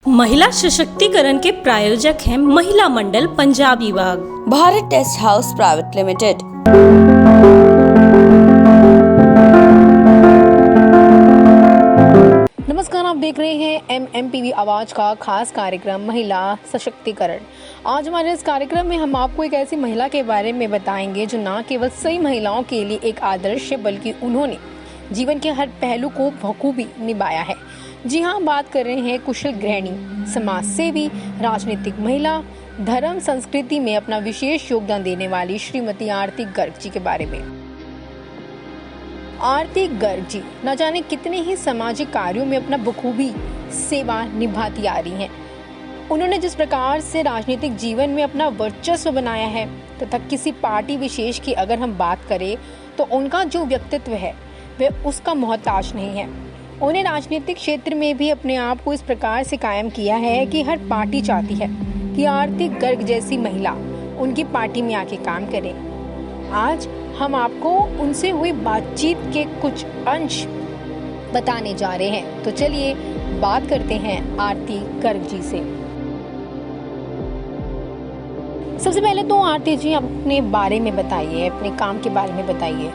महिला सशक्तिकरण के प्रायोजक हैं महिला मंडल पंजाब विभाग, Bharat test house private limited. नमस्कार, आप देख रहे हैं MMPV आवाज का खास कार्यक्रम महिला सशक्तिकरण। आज हमारे इस कार्यक्रम में हम आपको एक ऐसी महिला के बारे में बताएंगे जो न केवल सही महिलाओं के लिए एक आदर्श है, बल्कि उन्होंने जीवन के हर पहलू को बखूबी निभाया है। जी हाँ, बात कर रहे हैं कुशल गृहिणी, समाज सेवी, राजनीतिक महिला, धर्म संस्कृति में अपना विशेष योगदान देने वाली श्रीमती आरती गर्ग जी के बारे में। आरती गर्ग जी न जाने कितने ही सामाजिक कार्यों में अपना बखूबी सेवा निभाती आ रही हैं। उन्होंने जिस प्रकार से राजनीतिक जीवन में अपना वर्चस्व बनाया है तथा किसी पार्टी विशेष की अगर हम बात करें तो उनका जो व्यक्तित्व है वह उसका मोहताज नहीं है। उन्हें राजनीतिक क्षेत्र में भी अपने आप को इस प्रकार से कायम किया है कि हर पार्टी चाहती है कि आरती गर्ग जैसी महिला उनकी पार्टी में आके काम करे। आज हम आपको उनसे हुई बातचीत के कुछ अंश बताने जा रहे हैं, तो चलिए बात करते हैं आरती गर्ग जी से। सबसे पहले तो आरती जी अपने बारे में बताइए, अपने काम के बारे में बताइए।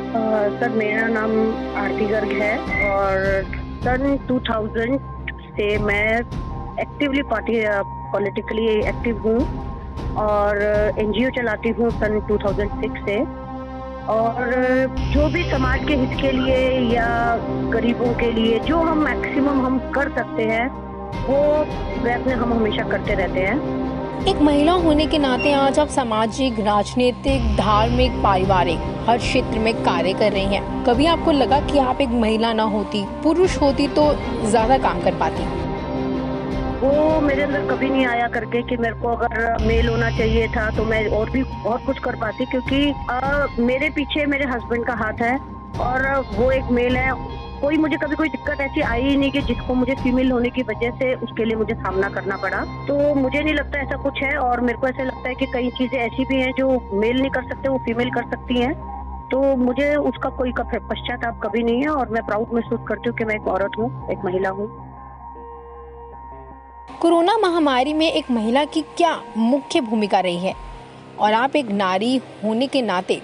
सर, मेरा नाम आरती गर्ग है और सन 2000 से मैं एक्टिवली पॉलिटिकली एक्टिव हूँ और NGO चलाती हूँ सन 2006 से। और जो भी समाज के हित के लिए या गरीबों के लिए जो हम मैक्सिमम हम कर सकते हैं वो प्रयत्न हम हमेशा करते रहते हैं। एक महिला होने के नाते आज आप सामाजिक, राजनीतिक, धार्मिक, पारिवारिक हर क्षेत्र में कार्य कर रही हैं। कभी आपको लगा कि आप एक महिला ना होती, पुरुष होती तो ज्यादा काम कर पाती? वो मेरे अंदर कभी नहीं आया करके कि मेरे को अगर मेल होना चाहिए था तो मैं और भी बहुत कुछ कर पाती, क्योंकि मेरे पीछे मेरे हस्बैंड का हाथ है और वो एक मेल है। कोई मुझे कभी कोई दिक्कत ऐसी आई ही नहीं कि जिसको मुझे फीमेल होने की वजह से उसके लिए मुझे सामना करना पड़ा। तो मुझे नहीं लगता ऐसा कुछ है और मेरे को ऐसा लगता है कि कई चीजें ऐसी भी हैं जो मेल नहीं कर सकते, वो फीमेल कर सकती हैं। तो मुझे उसका कोई पश्चाताप कभी नहीं है और मैं प्राउड महसूस करती हूँ कि मैं एक औरत हूँ, एक महिला हूँ। कोरोना महामारी में एक महिला की क्या मुख्य भूमिका रही है और आप एक नारी होने के नाते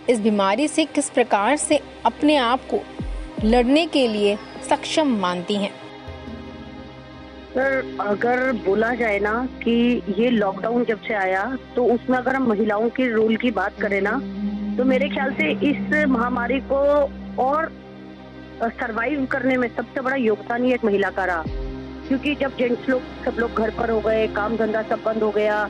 इस बीमारी से किस प्रकार से अपने आप को लड़ने के लिए सक्षम मानती हैं? सर, अगर बोला जाए ना कि ये लॉकडाउन जब से आया तो उसमें अगर हम महिलाओं के रोल की बात करें ना तो मेरे ख्याल से इस महामारी को और सरवाइव करने में सबसे बड़ा योगदान ही एक महिला का रहा। क्योंकि जब जेंट्स लोग सब लोग घर पर हो गए, काम धंधा सब बंद हो गया,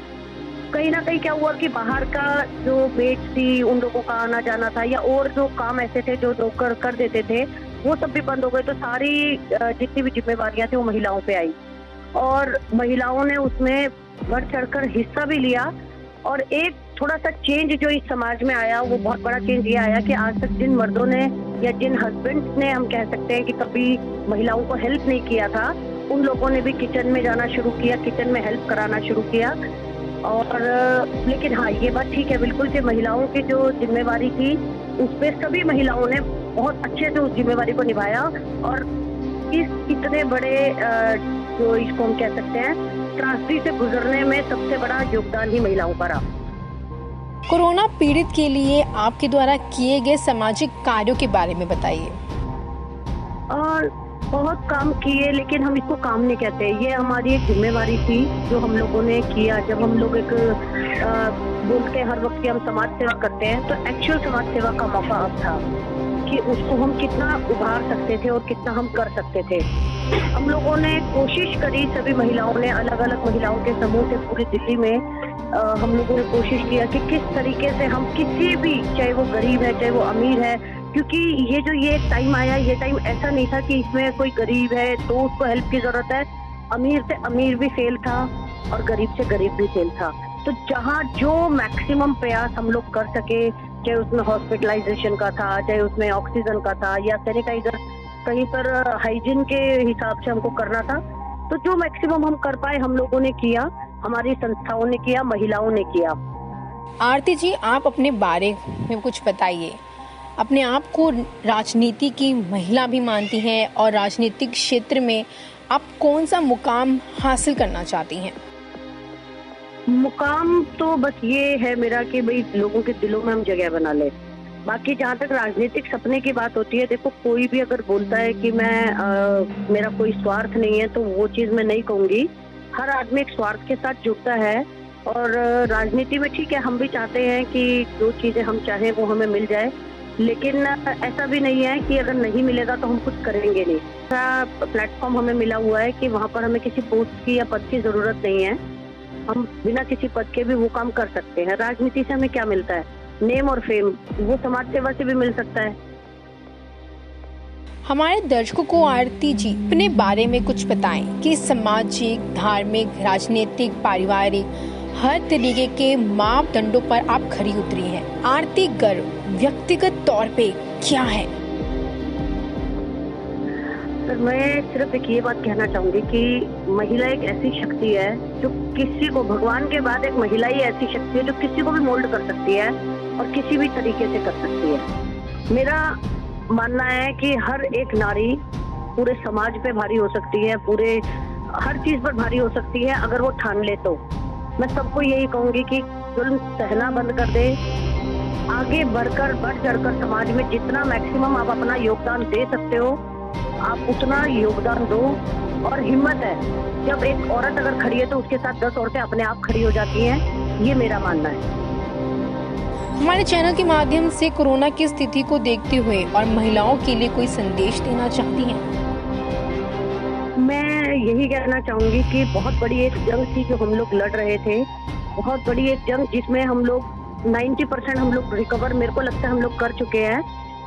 कहीं ना कहीं क्या हुआ कि बाहर का जो मेट्स थी उन लोगों का आना जाना था या और जो काम ऐसे थे जो लोग कर देते थे वो सब भी बंद हो गए। तो सारी जितनी भी जिम्मेवारियां थी वो महिलाओं पे आई और महिलाओं ने उसमें बढ़ चढ़कर हिस्सा भी लिया। और एक थोड़ा सा चेंज जो इस समाज में आया वो बहुत बड़ा चेंज ये आया कि आज तक जिन मर्दों ने या जिन हस्बैंड्स ने, हम कह सकते हैं कि कभी महिलाओं को हेल्प नहीं किया था, उन लोगों ने भी किचन में जाना शुरू किया, किचन में हेल्प कराना शुरू किया। और लेकिन हाँ, ये बात ठीक है बिल्कुल कि महिलाओं की जो जिम्मेवारी थी उस पे सभी महिलाओं ने बहुत अच्छे से उस जिम्मेवारी को निभाया और इस इतने बड़े जो इसको हम कह सकते हैं त्रासदी से गुजरने में सबसे बड़ा योगदान ही महिलाओं का रहा। कोरोना पीड़ित के लिए आपके द्वारा किए गए सामाजिक कार्यों के बारे में बताइए। और बहुत काम किए, लेकिन हम इसको काम नहीं कहते। ये हमारी एक जिम्मेवारी थी जो हम लोगों ने किया। जब हम लोग एक बोलते हैं हर वक्त कि हम समाज सेवा करते हैं, तो एक्चुअल समाज सेवा का मौका अब था कि उसको हम कितना उभार सकते थे और कितना हम कर सकते थे। हम लोगों ने कोशिश करी, सभी महिलाओं ने, अलग अलग महिलाओं के समूह से पूरी दिल्ली में हम लोगों ने कोशिश किया कि किस तरीके से हम किसी भी, चाहे वो गरीब है चाहे वो अमीर है, क्योंकि ये टाइम आया, ये टाइम ऐसा नहीं था कि इसमें कोई गरीब है तो उसको हेल्प की जरूरत है। अमीर से अमीर भी फेल था और गरीब से गरीब भी फेल था। तो जहाँ जो मैक्सिमम प्रयास हम लोग कर सके, चाहे उसमें हॉस्पिटलाइजेशन का था, चाहे उसमें ऑक्सीजन का था या सैनिटाइजर, कहीं पर हाइजीन के हिसाब से हमको करना था, तो जो मैक्सिमम हम कर पाए हम लोगों ने किया, हमारी संस्थाओं ने किया, महिलाओं ने किया। आरती जी, आप अपने बारे में कुछ बताइए। अपने आप को राजनीति की महिला भी मानती हैं और राजनीतिक क्षेत्र में आप कौन सा मुकाम हासिल करना चाहती हैं? मुकाम तो बस ये है मेरा कि भाई लोगों के दिलों में हम जगह बना ले। बाकी जहाँ तक राजनीतिक सपने की बात होती है, देखो कोई भी अगर बोलता है कि मेरा कोई स्वार्थ नहीं है, तो वो चीज मैं नहीं कहूंगी। हर आदमी एक स्वार्थ के साथ जुड़ता है और राजनीति में ठीक है, हम भी चाहते हैं कि जो चीजें हम चाहें वो हमें मिल जाए, लेकिन ऐसा भी नहीं है कि अगर नहीं मिलेगा तो हम कुछ करेंगे नहीं। ऐसा प्लेटफॉर्म हमें मिला हुआ है कि वहाँ पर हमें किसी पोस्ट की या पद की जरूरत नहीं है। हम बिना किसी पद के भी वो काम कर सकते हैं। राजनीति से हमें क्या मिलता है? नेम और फेम। वो समाज सेवा से भी मिल सकता है। हमारे दर्शकों को आरती जी अपने बारे में कुछ बताएं कि सामाजिक, धार्मिक, राजनीतिक, पारिवारिक हर तरीके के मापदंडों पर आप खरी उतरी हैं। आरती गर्व व्यक्तिगत तौर पे क्या है? सर, मैं सिर्फ एक ये बात कहना चाहूंगी कि महिला एक ऐसी शक्ति है जो किसी को, भगवान के बाद एक महिला ही ऐसी शक्ति है जो किसी को भी मोल्ड कर सकती है और किसी भी तरीके से कर सकती है। मेरा मानना है कि हर एक नारी पूरे समाज पे भारी हो सकती है, पूरे हर चीज पर भारी हो सकती है अगर वो ठान ले तो। मैं सबको यही कहूंगी कि जुल्म सहना बंद कर दे, आगे बढ़ चढ़कर समाज में जितना मैक्सिमम आप अपना योगदान दे सकते हो आप उतना योगदान दो। और हिम्मत है, जब एक औरत अगर खड़ी है तो उसके साथ 10 औरतें अपने आप खड़ी हो जाती हैं, ये मेरा मानना है। हमारे चैनल के माध्यम से कोरोना की स्थिति को देखते हुए और महिलाओं के लिए कोई संदेश देना चाहती हैं? मैं यही कहना चाहूंगी कि बहुत बड़ी एक जंग थी जो हम लोग लड़ रहे थे, बहुत बड़ी एक जंग जिसमें हम लोग 90% हम लोग रिकवर, मेरे को लगता है हम लोग कर चुके हैं।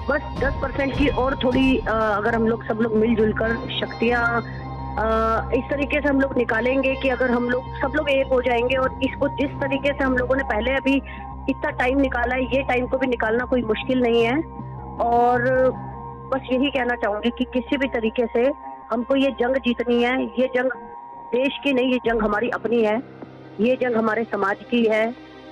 बस 10% की और थोड़ी अगर हम लोग सब लोग मिलजुल कर शक्तियाँ इस तरीके से हम लोग निकालेंगे कि अगर हम लोग सब लोग एक हो जाएंगे और इसको जिस तरीके से हम लोगों ने पहले अभी इतना टाइम निकाला है, ये टाइम को भी निकालना कोई मुश्किल नहीं है। और बस यही कहना चाहूंगी कि किसी भी तरीके से हमको ये जंग जीतनी है। ये जंग देश की नहीं, ये जंग हमारी अपनी है, ये जंग हमारे समाज की है।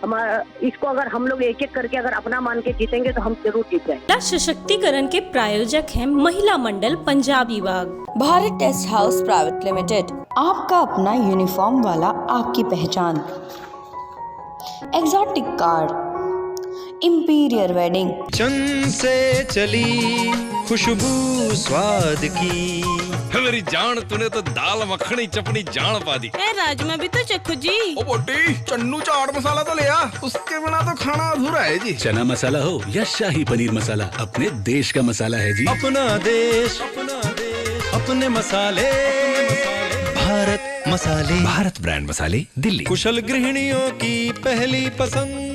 हमारा इसको अगर हम लोग एक एक करके अगर अपना मान के जीतेंगे तो हम जरूर जीत जाएंगे। महिला सशक्तिकरण के प्रायोजक हैं महिला मंडल पंजाब विभाग। Bharat test house private limited, आपका अपना यूनिफॉर्म वाला, आपकी पहचान। एग्जॉटिक कार्ड, इंपीरियर वेडिंग, चंद से चली खुशबू स्वाद की। मेरी जान, तूने तो दाल मखनी चपनी जान पा दी। ए राजमा भी तो चखो जी। ओ बोटी, चन्नू चाट मसाला तो ले आ, उसके बिना तो खाना अधूरा है जी। चना मसाला हो या शाही पनीर मसाला, अपने देश का मसाला है जी। अपना देश अपने मसाले, भारत मसाले, भारत ब्रांड मसाले, दिल्ली। कुशल गृहिणियों की पहली पसंद